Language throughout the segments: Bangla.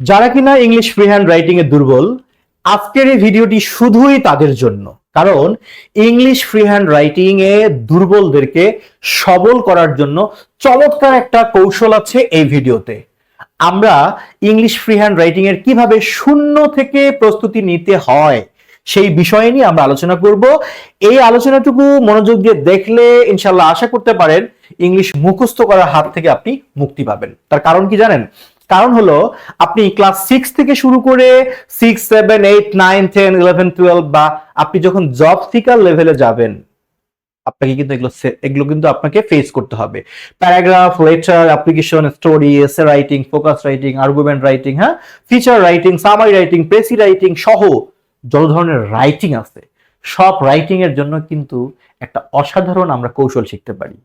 যারা কিনা ইংলিশ ফ্রি হ্যান্ড রাইটিং এ দুর্বল, আজকের এই ভিডিওটি শুধুই তাদের জন্য। কারণ ইংলিশ ফ্রি হ্যান্ড রাইটিং এ দুর্বলদেরকে সবল করার জন্য চমৎকার একটা কৌশল আছে এই ভিডিওতে। আমরা ইংলিশ ফ্রি হ্যান্ড রাইটিং এর কিভাবে শূন্য থেকে প্রস্তুতি নিতে হয় সেই বিষয় নিয়ে আমরা আলোচনা করব। এই আলোচনাটুকু মনোযোগ দিয়ে দেখলে ইনশাল্লাহ আশা করতে পারেন ইংলিশ মুখস্থ করার হাত থেকে আপনি মুক্তি পাবেন। তার কারণ কি জানেন? কারণ হলো আপনি ক্লাস 6 থেকে শুরু করে 6, 7, 8, 9, 10, 11, 12 বা আপনি যখন জব সিকার লেভেলে যাবেন, আপনাকে কিন্তু এগুলো কিন্তু আপনাকে ফেস করতে হবে। Paragraph, letter, application, story, essay writing, focus writing, argument writing, হ্যাঁ, feature writing, summary writing, precis writing সহ যত ধরনের রাইটিং আছে, সব রাইটিং এর জন্য কিন্তু একটা অসাধারণ আমরা কৌশল শিখতে পারি।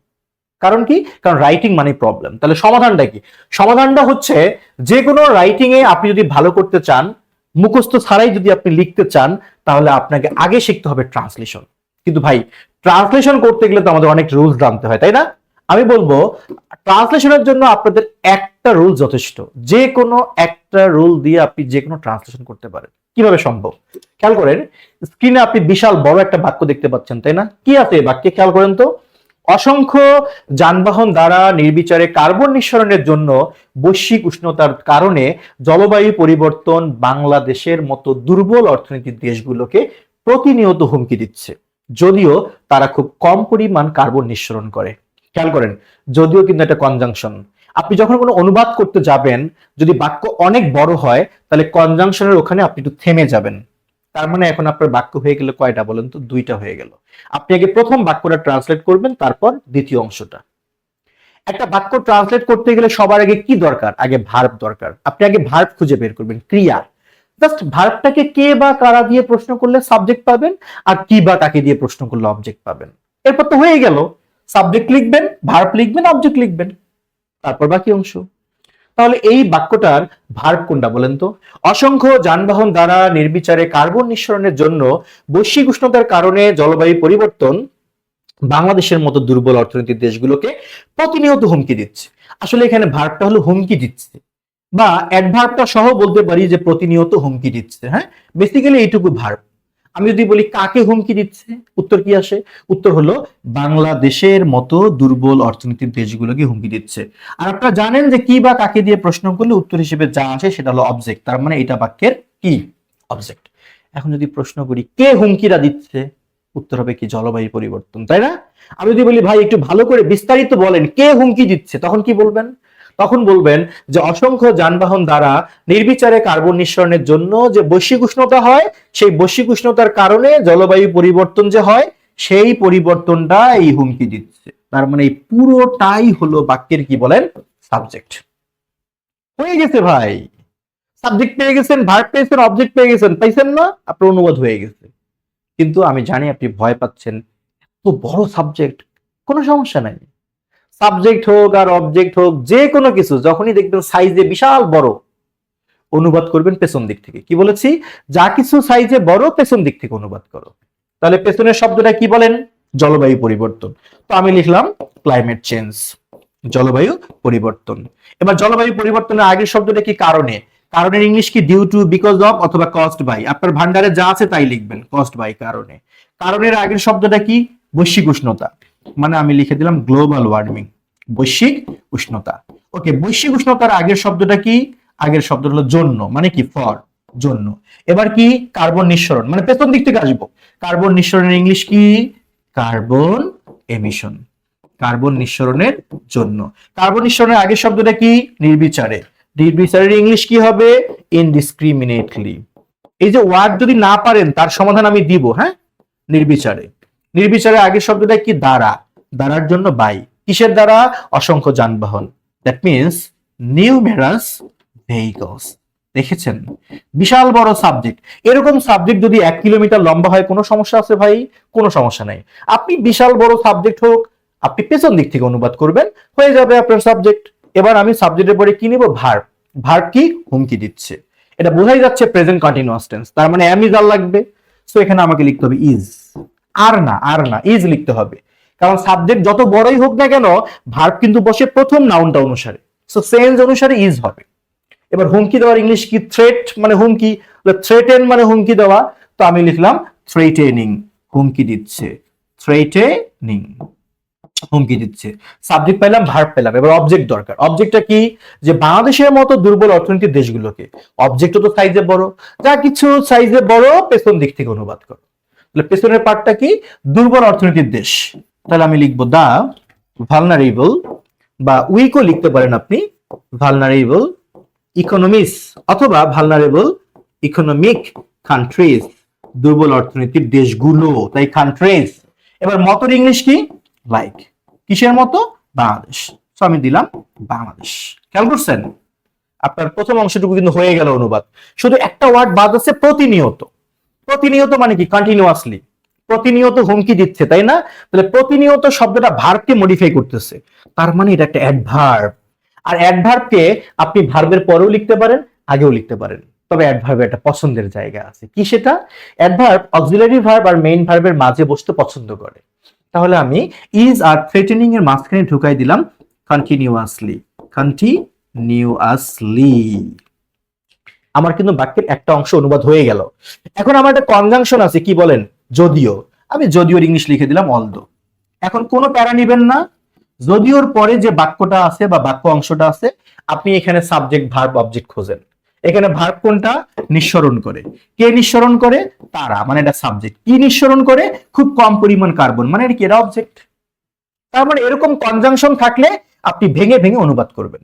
কারণ কি? কারণ রাইটিং মানে প্রবলেম। তাহলে সমাধানটা কি? সমাধানটা হচ্ছে যে কোনো রাইটিং এ আপনি যদি ভালো করতে চান, মুখস্থ ছাড়াই যদি আপনি লিখতে চান, তাহলে আপনাকে আগে শিখতে হবে ট্রান্সলেশন। কিন্তু ভাই, ট্রান্সলেশন করতে গেলে তো আমাদের অনেক রুলস জানতে হয়, তাই না? আমি বলবো ট্রান্সলেশনের জন্য আপনাদের একটা রুল যথেষ্ট। যে কোনো একটা রুল দিয়ে আপনি যে কোনো ট্রান্সলেশন করতে পারেন। কিভাবে সম্ভব? খেয়াল করেন, স্ক্রিনে আপনি বিশাল বড় একটা বাক্য দেখতে পাচ্ছেন, তাই না? কি আছে এই বাক্যে? খেয়াল করেন তো। অসংখ্য যানবাহন দ্বারা নির্বিচারে কার্বন নিঃসরণের জন্য বৈশ্বিক উষ্ণতার কারণে জলবায়ু পরিবর্তন বাংলাদেশের মতো দুর্বল অর্থনীতির দেশগুলোকে প্রতিনিয়ত হুমকি দিচ্ছে, যদিও তারা খুব কম পরিমাণ কার্বন নিঃসরণ করে। খেয়াল করেন, যদিও কিন্তু একটা কনজাংশন। আপনি যখন কোনো অনুবাদ করতে যাবেন, যদি বাক্য অনেক বড় হয়, তাহলে কনজাংশনের ওখানে আপনি একটু থেমে যাবেন। তার মানে এখন আপনার বাক্য হয়ে গেল কয়টা বলেন তো? দুইটা হয়ে গেল। আপনি আগে প্রথম বাক্যটা ট্রান্সলেট করবেন, তারপর দ্বিতীয় অংশটা। একটা বাক্য ট্রান্সলেট করতে গেলে সবার আগে কি দরকার? আগে ভার্ব দরকার। আপনি আগে ভার্ব খুঁজে বের করবেন, ক্রিয়া। জাস্ট ভার্বটাকে কে বা কারা দিয়ে প্রশ্ন করলে সাবজেক্ট পাবেন, আর কি বা কাকে দিয়ে প্রশ্ন করলে অবজেক্ট পাবেন। এরপর তো হয়ে গেল। সাবজেক্ট লিখবেন, ভার্ব লিখবেন, অবজেক্ট লিখবেন, তারপর বাকি অংশ। তাহলে এই বাক্যটার ভার্ব কোনটা বলেন তো? অসংখ্য যানবাহন দ্বারা নির্বিচারে কার্বন নিঃসরণের জন্য বৈশ্বিক উষ্ণতার কারণে জলবায়ু পরিবর্তন বাংলাদেশের মতো দুর্বল অর্থনীতির দেশগুলোকে প্রতিনিয়ত হুমকি দিচ্ছে। আসলে এখানে ভার্বটা হলো হুমকি দিচ্ছে, বা অ্যাডভার্বটা সহ বলতে পারি যে প্রতিনিয়ত হুমকি দিচ্ছে। হ্যাঁ, বেসিক্যালি এইটুকু ভার্ব। আমি যদি বলি কাকে হুমকি দিচ্ছে, উত্তর কি আসে? উত্তর হলো বাংলাদেশের মতো দুর্বল অর্থনীতির দেশগুলোকে হুমকি দিচ্ছে। আর আপনারা জানেন যে কি বা কাকে দিয়ে প্রশ্ন করলে উত্তর হিসেবে যা আসে সেটা হলো অবজেক্ট। তার মানে এটা বাক্যের কি? অবজেক্ট। এখন যদি প্রশ্ন করি কে হুমকিরা দিচ্ছে, উত্তর হবে কি? জলবায়ু পরিবর্তন, তাই না? আমি যদি বলি ভাই একটু ভালো করে বিস্তারিত বলেন কে হুমকি দিচ্ছে, তখন কি বলবেন? তখন বলবেন যে অসংখ্য যানবাহন দ্বারা নির্বিচারে কার্বন নিঃসরণের জন্য যে বৈশ্বিক উষ্ণতা হয়, সেই বৈশ্বিক উষ্ণতার কারণে জলবায়ু পরিবর্তন যে হয়, সেই পরিবর্তনটা এই হুমকি দিচ্ছে। তার মানে এই পুরোটাই হলো বাক্যের কি বলেন? সাবজেক্ট। হয়ে গেছে ভাই। সাবজেক্ট পেয়ে গেছেন, ভার্ব পেয়েছেন, অবজেক্ট পেয়ে গেছেন, পাইছেন না? আপনার অনুবাদ হয়ে গেছে। কিন্তু আমি জানি আপনি ভয় পাচ্ছেন, এত বড় সাবজেক্ট। কোনো সমস্যা নাই। সাবজেক্ট হোক আর অবজেক্ট হোক, যে কোনো কিছু যখনই দেখবেন সাইজে বিশাল বড়, অনুবাদ করবেন পেছন দিক থেকে। কি বলেছি? যা কিছু সাইজে বড়, পেছন দিক থেকে অনুবাদ করো। তাহলে পেছনের শব্দটা কি বলেন? জলবায়ু পরিবর্তন। তো আমি লিখলাম ক্লাইমেট চেঞ্জ, জলবায়ু পরিবর্তন। এবার জলবায়ু পরিবর্তনের আগের শব্দটা কি? কারণে। কারণের ইংলিশ কি? ডিউ টু, বিকজ অফ অথবা কজড বাই। আপনার ভান্ডারে যা আছে তাই লিখবেন, কজড বাই, কারণে। কারণের আগের শব্দটা কি? বৈশ্বিক উষ্ণতা। মানে আমি লিখে দিলাম গ্লোবাল ওয়ার্মিং, বৈশ্বিক উষ্ণতা। ওকে, বৈশ্বিক উষ্ণতার আগের শব্দটা কি? আগের শব্দ হলো জন্য, মানে কি? ফর, জন্য। এবার কি? কার্বন নিঃসরণ, মানে পেছন দিক থেকে আসবো। কার্বন নিঃসরণের ইংলিশ কি? কার্বন এমিশন, কার্বন নিঃসরণের জন্য। কার্বন নিঃসরণের আগের শব্দটা কি? নির্বিচারে। নির্বিচারের ইংলিশ কি হবে? ইনডিসক্রিমিনেটলি। এই যে ওয়ার্ড যদি না পারেন তার সমাধান আমি দিব। হ্যাঁ, নির্বিচারে। নির্বিচারের আগের শব্দটা কি? দ্বারা। দ্বারার জন্য বাই। কিসের দ্বারা? অসংখ্য যানবাহন। That means numerous vehicles. দেখেছেন? বিশাল বড় সাবজেক্ট। এরকম সাবজেক্ট যদি 1 কিলোমিটার লম্বা হয়, কোনো সমস্যা আছে ভাই? কোনো সমস্যা নাই। আপনি বিশাল বড় সাবজেক্ট হোক, আপনি পেছন দিক থেকে অনুবাদ করবেন, হয়ে যাবে আপনার সাবজেক্ট। এবার আমি সাবজেক্টের পরে কি নিব? ভার্ব। ভার্ব কি? হুমকি দিচ্ছে। এটা বোঝাই যাচ্ছে প্রেজেন্ট কন্টিনিউয়াস টেন্স। তার মানে এম ইজ আর লাগবে। সো এখানে আমাকে লিখতে হবে ইজ। আর না, আর না, ইজ লিখতে হবে। কারণ সাবজেক্ট যত বড়ই হোক না কেন, ভার্ব কিন্তু বসে প্রথম নাউনটা অনুসারে। সো সেন্স অনুসারে ইজ হবে। এবার হুমকি দেওয়ার ইংলিশ কি? থ্রেট মানে হুমকি, থ্রেটেন মানে হুমকি দেওয়া, তো আমি লিখলাম থ্রেটেনিং, হুমকি দিচ্ছে, থ্রেটেনিং, হুমকি দিচ্ছে। সাবজেক্ট পেলাম, ভার্ব পেলাম, এবার অবজেক্ট দরকার। অবজেক্টটা কি? যে বাংলাদেশের মতো দুর্বল অর্থনীতির দেশগুলোকে, অবজেক্টও তো সাইজে বড়, যা কিছু সাইজে বড় পেছন দিক থেকে অনুবাদ করো। তাহলে পেছনের পার্টটা কি? দুর্বল অর্থনীতির দেশ। তাহলে আমি লিখবো দা ভালনারেবল, বা উইকও লিখতে পারেন আপনি, ভালনারেবল ইকোনমিস অথবা ভালনারেবল ইকোনমিক কান্ট্রিজ, দুর্বল অর্থনীতির দেশগুলো, তাই কান্ট্রিজ। এবার মতর ইংলিশ কি? লাইক, কিসের মতো? বাংলাদেশ। তো আমি দিলাম বাংলাদেশ। খেয়াল করছেন? আপনার প্রথম অংশটুকু কিন্তু হয়ে গেল অনুবাদ। শুধু একটা ওয়ার্ড বাদ আছে, প্রতিনিয়ত। প্রতিনিয়ত মানে কি? কন্টিনিউয়াসলি, প্রতিনিয়ত হুমকি দিচ্ছে, তাই না? তাহলে প্রতিনিয়ত শব্দটা ভার্বকে মডিফাই করতেছে, তার মানে এটা একটা অ্যাডভার্ব। আর অ্যাডভার্বকে আপনি ভার্বের পরেও লিখতে পারেন, আগেও লিখতে পারেন, তবে অ্যাডভার্বের একটা পছন্দের জায়গা আছে। কি সেটা? অ্যাডভার্ব অক্সিলারি ভার্ব আর মেইন ভার্বের মাঝে বসতে পছন্দ করে। তাহলে আমি ইজ আর থ্রেটেনিং এর মাঝখানে ঢুকাই দিলাম কন্টিনিউয়াসলি, কন্টিনিউয়াসলি। আমার কিন্তু বাক্যের একটা অংশ অনুবাদ হয়ে গেল। এখন আমার একটা কনজাংশন আছে, কি বলেন? যদিও। আমি যদিওর ইংলিশ লিখে দিলাম অলদো। এখন কোনো প্যারা নিবেন না, যদিওর পরে যে বাক্যটা আছে বা বাক্য অংশটা আছে, আপনি এখানে সাবজেক্ট ভার্ব অবজেক্ট খোঁজেন। এখানে ভার্ব কোনটা? নিঃসরণ করে। কে নিঃসরণ করে? তারা, মানে এটা সাবজেক্ট। কি নিঃসরণ করে? খুব কম পরিমাণ কার্বন, মানে এটা কি? এটা অবজেক্ট। তার মানে এরকম কনজাংশন থাকলে আপনি ভেঙে ভেঙে অনুবাদ করবেন।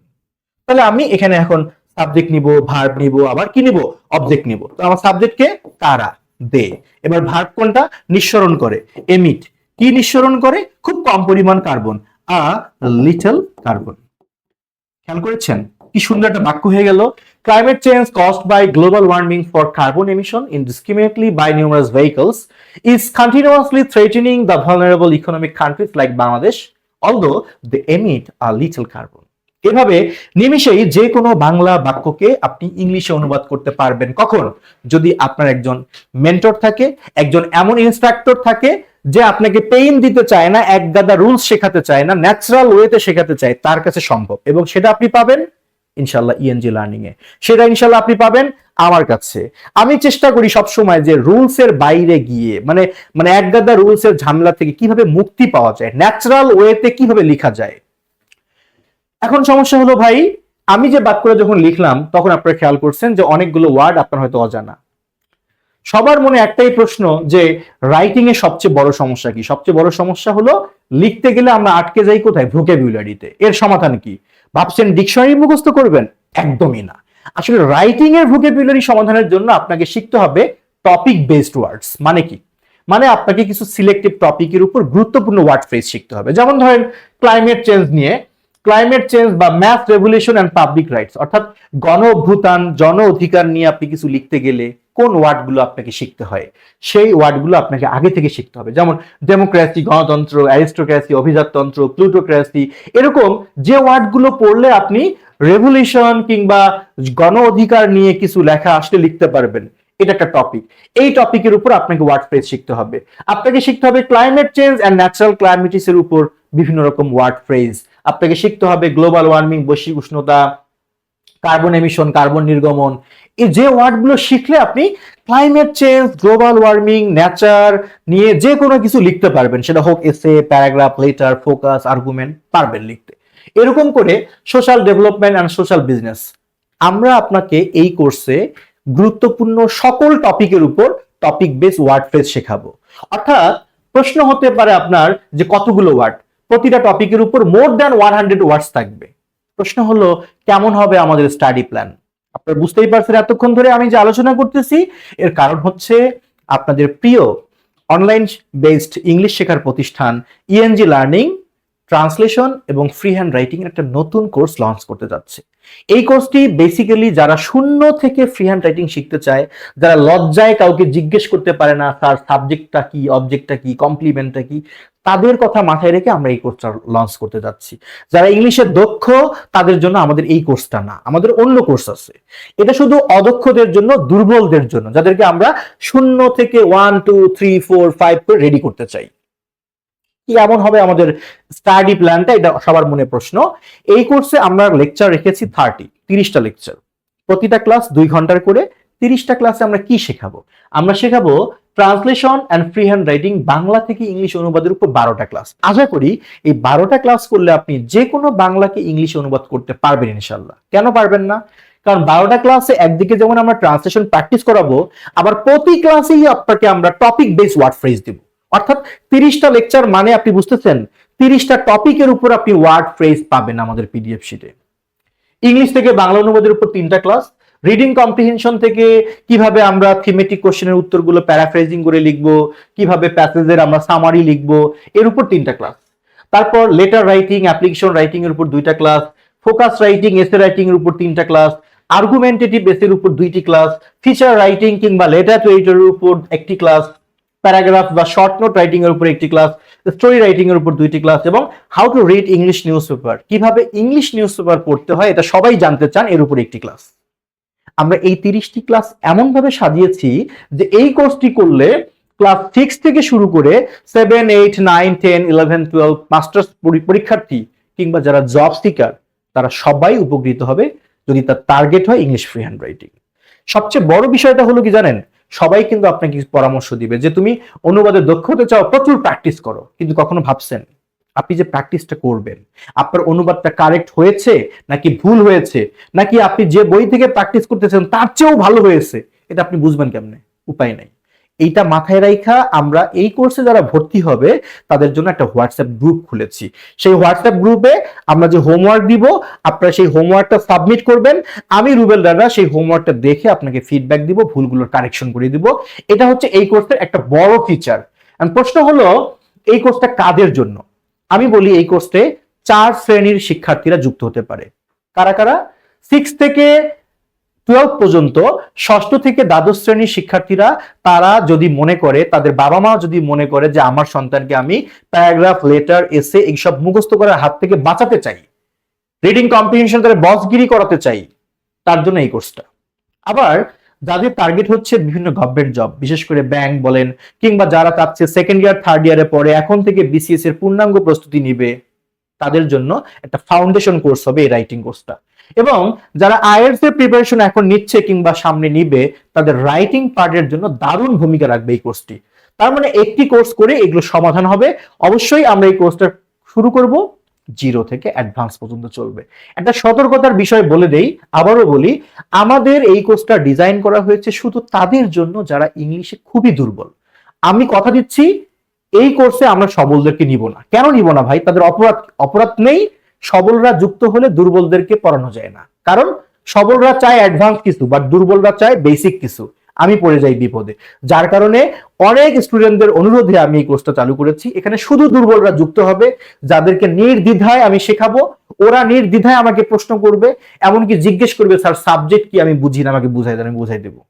তাহলে আমি এখানে এখন সাবজেক্ট নিব, ভার্ব নিব, আবার কি নিব? অবজেক্ট নিব। তো আমার সাবজেক্ট কে? তারা, দে। এবার ভার্ব কোনটা? নিঃসরণ করে, এমিট। কি নিঃসরণ করে? খুব কম পরিমাণ কার্বন, আ লিটল কার্বন। খেয়াল করেছেন কি সুন্দর একটা বাক্য হয়ে গেল? Climate change caused by global warming for carbon emission indiscriminately by numerous vehicles is continuously threatening the vulnerable economic countries like Bangladesh, although they emit a little carbon. এভাবে নিমিষেই যে কোনো বাংলা বাক্যকে আপনি ইংলিশে অনুবাদ করতে পারবেন। কখন? যদি আপনার একজন মেন্টর থাকে, একজন এমন ইনস্ট্রাক্টর থাকে যে আপনাকে পেইন দিতে চায় না, এক গাদা রুলস শেখাতে চায় না, ন্যাচারাল ওয়েতে শেখাতে চায়, তার কাছে সম্ভব। এবং সেটা আপনি পাবেন ইনশাল্লাহ ইএনজি লার্নিং এ, সেটা ইনশাল্লাহ আপনি পাবেন আমার কাছে। আমি চেষ্টা করি সবসময় যে রুলস এর বাইরে গিয়ে, মানে মানে এক গাদা রুলস এর ঝামেলা থেকে কিভাবে মুক্তি পাওয়া যায়, ন্যাচারাল ওয়েতে কিভাবে লেখা যায়। এখন সমস্যা হলো ভাই, আমি যে বাক্যটা যখন লিখলাম তখন আপনারা খেয়াল করছেন যে অনেকগুলো ওয়ার্ড আপনার হয়তো অজানা। সবার মনে একটাই প্রশ্ন যে রাইটিং এর সবচেয়ে বড় সমস্যা কি? সবচেয়ে বড় সমস্যা হলো লিখতে গেলে আমরা আটকে যাই কোথায়? ভোকাবুলারিতে। এর সমাধান কি? ভাবছেন ডিকশনারি মুখস্থ করবেন? একদমই না। আসলে রাইটিং এর ভোকাবুলারি সমাধানের জন্য আপনাকে শিখতে হবে টপিক বেসড ওয়ার্ডস। মানে কি? মানে আপনাকে কিছু সিলেক্টিভ টপিকের উপর গুরুত্বপূর্ণ ওয়ার্ড ফ্রেজ শিখতে হবে। যেমন ধরেন ক্লাইমেট চেঞ্জ নিয়ে, ক্লাইমেট চেঞ্জ বা mass revolution and public rights, অর্থাৎ গণ অভ্যুত্থান, জন অধিকার নিয়ে আপনি কিছু লিখতে গেলে কোন ওয়ার্ডগুলো আপনাকে শিখতে হয়, সেই ওয়ার্ডগুলো আপনাকে আগে থেকে শিখতে হবে। যেমন ডেমোক্রেসি, গণতন্ত্র, অ্যারিস্টোক্রেসি, অভিজাততন্ত্র, প্লুটোক্রেসি, এরকম যে ওয়ার্ডগুলো পড়লে আপনি রেভলিউশন কিংবা গণ অধিকার নিয়ে কিছু লেখা আসলে লিখতে পারবেন, এটা একটা টপিক। এই টপিকের উপর আপনাকে ওয়ার্ড ফ্রেজ শিখতে হবে। আপনাকে শিখতে হবে ক্লাইমেট চেঞ্জ এন্ড ন্যাচারাল ক্লাইমেটিস এর উপর বিভিন্ন রকম ওয়ার্ড ফ্রেজ। আপনাকে শিখতে হবে গ্লোবাল ওয়ার্মিং, বৈশ্বিক উষ্ণতা, কার্বন এমিশন, কার্বন নির্গমন। এই যে ওয়ার্ডগুলো শিখলে আপনি climate change, global warming, nature নিয়ে যে কোনো কিছু লিখতে পারবেন, সেটা হোক এসে, প্যারাগ্রাফ, লেটার, ফোকাস, আর্গুমেন্ট, পারবেন লিখতে। এরকম করে social development and social business, আমরা আপনাকে এই কোর্সে গুরুত্বপূর্ণ সকল টপিকের উপর টপিক বেস ওয়ার্ড ফ্রেজ শেখাবো। অর্থাৎ প্রশ্ন হতে পারে আপনার যে কতগুলো ওয়ার্ড? প্রতিটা টপিকের উপর মোর দ্যান 100 ওয়ার্ডস থাকবে। প্রশ্ন হলো কেমন হবে আমাদের স্টাডি প্ল্যান? আপনারা বুঝতেই পারছেন এতক্ষণ ধরে আমি যে আলোচনা করতেছি, এর কারণ হচ্ছে আপনাদের প্রিয় অনলাইন বেসড ইংলিশ শেখার প্রতিষ্ঠান ইএনজি লার্নিং ট্রান্সলেশন এবং ফ্রি হ্যান্ড রাইটিং এর একটা নতুন কোর্স লঞ্চ করতে যাচ্ছে। এই কোর্সটি বেসিক্যালি যারা শূন্য থেকে ফ্রি হ্যান্ড রাইটিং শিখতে চায়, যারা লজ্জায় কাউকে জিজ্ঞেস করতে পারে না স্যার সাবজেক্টটা কি, অবজেক্টটা কি, কমপ্লিমেন্টটা কি, তাদের কথা মাথায় রেখে আমরা এই কোর্সটা লঞ্চ করতে যাচ্ছি। যারা ইংলিশে দক্ষ তাদের জন্য আমাদের এই কোর্সটা না, আমাদের অন্য কোর্স আছে। এটা শুধু অদক্ষদের জন্য, দুর্বলদের জন্য, যাদেরকে আমরা শূন্য থেকে 1 2 3 4 5 করে রেডি করতে চাই। কি এমন হবে আমাদের স্টাডি প্ল্যানটা, এটা সবার মনে প্রশ্ন। এই কোর্সে আমরা লেকচার রেখেছি 30টা লেকচার। প্রতিটা ক্লাস 2 ঘন্টার করে। 30টা ক্লাসে আমরা কি শেখাবো? আমরা শেখাবো translation and free hand writing, Bangla থেকে ইংলিশ অনুবাদের উপর 12টা ক্লাস। আশা করি এই 12টা ক্লাস করলে আপনি যে কোনো বাংলাকে ইংলিশ অনুবাদ করতে পারবেন ইনশাল্লাহ। কেন পারবেন না? কারণ 12টা ক্লাসে একদিকে যেমন আমরা ট্রান্সলেশন প্র্যাকটিস করাবো, আবার প্রতি ক্লাসেই আপনাকে আমরা টপিক বেস ওয়ার্ড ফ্রেজ দিব। অর্থাৎ 30টা লেকচার মানে আপনি বুঝতেছেন 30টা টপিকের উপর আপনি ওয়ার্ড ফ্রেজ পাবেন আমাদের পিডিএফ শিটে। ইংলিশ থেকে বাংলা অনুবাদের উপর 3টা ক্লাস, রিডিং কম্প্রিহেনশন থেকে কিভাবে আমরা থিমেটিক কোশ্চেনের উত্তরগুলো প্যারাফ্রেজিং করে লিখবো, কিভাবে প্যাসেজের আমরা সামারি লিখবো, এর উপর 3টা ক্লাস। তারপর লেটার রাইটিং, অ্যাপ্লিকেশন রাইটিং এর উপর 2টা class, focus writing, essay writing এর উপর 3টা ক্লাস, আর্গুমেন্টেটিভ এসের উপর 2টি ক্লাস, ফিচার রাইটিং কিংবা লেটার টু এডিটরের উপর 1টি ক্লাস, প্যারাগ্রাফ বা শর্ট নোট রাইটিং এর উপর 1টি ক্লাস, স্টোরি রাইটিং এর উপর 2টি ক্লাস, এবং how to read English news paper, কিভাবে ইংলিশ নিউজ পেপার পড়তে হয় এটা সবাই জানতে চান, এর উপর 1টি ক্লাস। আমরা এই 30টি ক্লাস এমন ভাবে সাজিয়েছি যে এই কোর্সটি করলে ক্লাস 6 থেকে শুরু করে 7, 8, 9, 10, 11, 12 মাস্টার্স পরীক্ষার্থী কিংবা যারা জব সিকার তারা সবাই উপকৃত হবে যদি তার টার্গেট হয় ইংলিশ ফ্রি হ্যান্ড রাইটিং। সবচেয়ে বড় বিষয়টা হলো কি জানেন, সবাই কিন্তু আপনাকে পরামর্শ দিবে যে তুমি অনুবাদে দক্ষ হতে চাও, প্রচুর প্র্যাকটিস করো। কিন্তু কখনো ভাবছেন আপনি যে প্র্যাকটিসটা করবেন আপনার অনুবাদটা কারেক্ট হয়েছে নাকি ভুল হয়েছে, নাকি আপনি যে বই থেকে প্র্যাকটিস করতেছেন তার চেয়েও ভালো হয়েছে? এটা আপনি বুঝবেন কেমনে? উপায় নাই। এইটা মাথায় রাখা আমরা এই কোর্সে যারা ভর্তি হবে তাদের জন্য একটা হোয়াটসঅ্যাপ গ্রুপ খুলেছি। সেই হোয়াটসঅ্যাপ গ্রুপে আমরা যে হোমওয়ার্ক দিব আপনারা সেই হোমওয়ার্কটা সাবমিট করবেন, আমি রুবেল দাদা সেই হোমওয়ার্কটা দেখে আপনাকে ফিডব্যাক দিব, ভুলগুলোর কারেকশন করে দিব। এটা হচ্ছে এই কোর্সের একটা বড় ফিচার। প্রশ্ন হলো এই কোর্সটা কাদের জন্য? আমি বলি এই কোর্সে 4 শ্রেণীর শিক্ষার্থীরা যুক্ত হতে পারে। কারা কারা? 6 থেকে 12 পর্যন্ত, ষষ্ঠ থেকে দ্বাদশ শ্রেণীর শিক্ষার্থীরা, তারা যদি মনে করে, তাদের বাবা মা যদি মনে করে যে আমার সন্তানকে আমি প্যারাগ্রাফ, লেটার, এসে এইসব মুখস্থ করার হাত থেকে বাঁচাতে চাই, রিডিং কম্প্রিহেনশন তাদের বসগিরি করাতে চাই, তার জন্য এই কোর্সটা। আবার যাদের টার্গেট হচ্ছে বিভিন্ন গভর্নমেন্ট জব, বিশেষ করে ব্যাংক বলেন, কিংবা যারা চাচ্ছে সেকেন্ড ইয়ার থার্ড ইয়ারে পরে এখন থেকে বিসিএস এর পূর্ণাঙ্গ প্রস্তুতি নিবে, তাদের জন্য একটা ফাউন্ডেশন কোর্স হবে এই রাইটিং কোর্সটা। এবং যারা আইএলটিএস এর প্রিপারেশন এখন নিচ্ছে কিংবা সামনে নিবে, তাদের রাইটিং পার্টের জন্য দারুণ ভূমিকা রাখবে এই কোর্সটি। তার মানে একটি কোর্স করে এগুলো সমাধান হবে। অবশ্যই আমরা এই কোর্সটা শুরু করব 0 থেকে অ্যাডভান্স পর্যন্ত চলবে। একটা সতর্কতার বিষয় বলে দেই, আবারও বলি, আমাদের এই কোর্সটা ডিজাইন করা হয়েছে শুধু তাদের জন্য যারা ইংলিশে খুবই দুর্বল। আমি কথা দিচ্ছি এই কোর্সে আমরা সবলদেরকে নিব না। কেন নিব না ভাই? তাদের অপরাধ নেই। সবলরা যুক্ত হলে দুর্বলদেরকে পড়ানো যায় না, কারণ সবলরা চায় অ্যাডভান্স কিছু, বাট দুর্বলরা চায় বেসিক কিছু। আমি পড়ে যাই বিপদে, যার কারণে অনেক স্টুডেন্টদের অনুরোধে আমি এই কোর্সটা চালু করেছি। এখানে শুধু দুর্বলরা যুক্ত হবে, যাদেরকে নির্দ্বিধায় আমি শেখাবো, ওরা নির্দ্বিধায় আমাকে প্রশ্ন করবে, এমনকি জিজ্ঞেস করবে স্যার সাবজেক্ট কি, আমি বুঝি না, আমাকে বুঝাই দেন, আমি বুঝাই দেবো।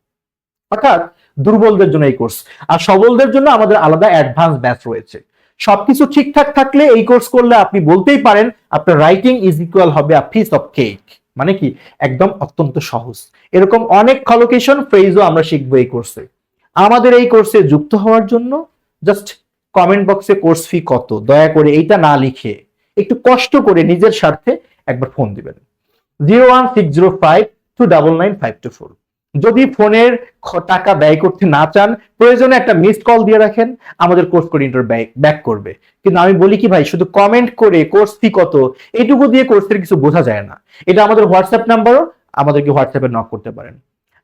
অর্থাৎ দুর্বলদের জন্য এই কোর্স, আর সবলদের জন্য আমাদের আলাদা অ্যাডভান্স ব্যাচ রয়েছে। সবকিছু ঠিকঠাক থাকলে এই কোর্স করলে আপনি বলতেই পারেন আপনার রাইটিং ইজ ইকুয়াল হবে আ পিস অফ কেক। মানে কি? একদম অত্যন্ত সহজ। এরকম অনেক কলোকেশন ফ্রেজও আমরা শিখবো এই কোর্সে। আমাদের এই কোর্সে যুক্ত হওয়ার জন্য জাস্ট কমেন্ট বক্সে কোর্স ফি কত, দয়া করে এইটা না লিখে একটু কষ্ট করে নিজের স্বার্থে একবার ফোন দিবেন 01605299524। যদি ফোনের টাকা ব্যয় করতে না চান, প্রয়োজনে একটা মিসড কল দিয়ে রাখেন, আমাদের কোর্স কোঅর্ডিনেটর ব্যাক করবে। কিন্তু আমি বলি কি ভাই, শুধু কমেন্ট করে কোর্স ফি কত এইটুকু দিয়ে কোর্সের কিছু বোঝা যায় না। এটা আমাদের হোয়াটসঅ্যাপ নাম্বারও, আমাদেরকে হোয়াটসঅ্যাপে নক করতে পারেন।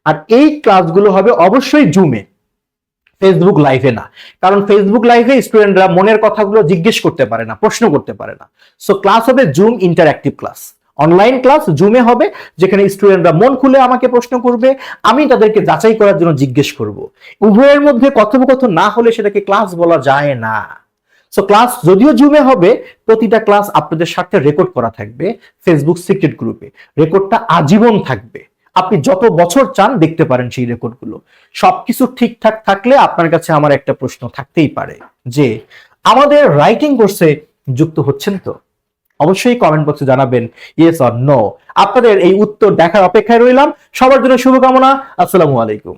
আর এই ক্লাসগুলো হবে অবশ্যই জুমে, ফেসবুক লাইভে না। কারণ ফেসবুক লাইভে স্টুডেন্টরা মনের কথাগুলো জিজ্ঞেস করতে পারে না, প্রশ্ন করতে পারে না। সো ক্লাস হবে zoom interactive class, online class জুমে হবে, যেখানে স্টুডেন্টরা মন খুলে আমাকে প্রশ্ন করবে, আমি তাদেরকে যাচাই করার জন্য জিজ্ঞেস করব। উভয়ের মধ্যে কথোপকথন না হলে সেটাকে ক্লাস বলা যায় না। সো ক্লাস যদিও জুমে হবে, প্রতিটা ক্লাস আপনাদের সাথে রেকর্ড করা থাকবে ফেসবুক সিক্রেট গ্রুপে। রেকর্ডটা আজীবন থাকবে, আপনি যত বছর চান দেখতে পারেন সেই রেকর্ডগুলো। সবকিছু ঠিকঠাক থাকলে আপনার কাছে আমার একটা প্রশ্ন থাকতেই পারে যে আমাদের রাইটিং কোর্সে যুক্ত হচ্ছেন তো? অবশ্যই কমেন্ট বক্সে জানাবেন ইয়েস অর নো। আপনাদের এই উত্তর দেখার অপেক্ষায় রইলাম। সবার জন্য শুভকামনা। আসসালামু আলাইকুম।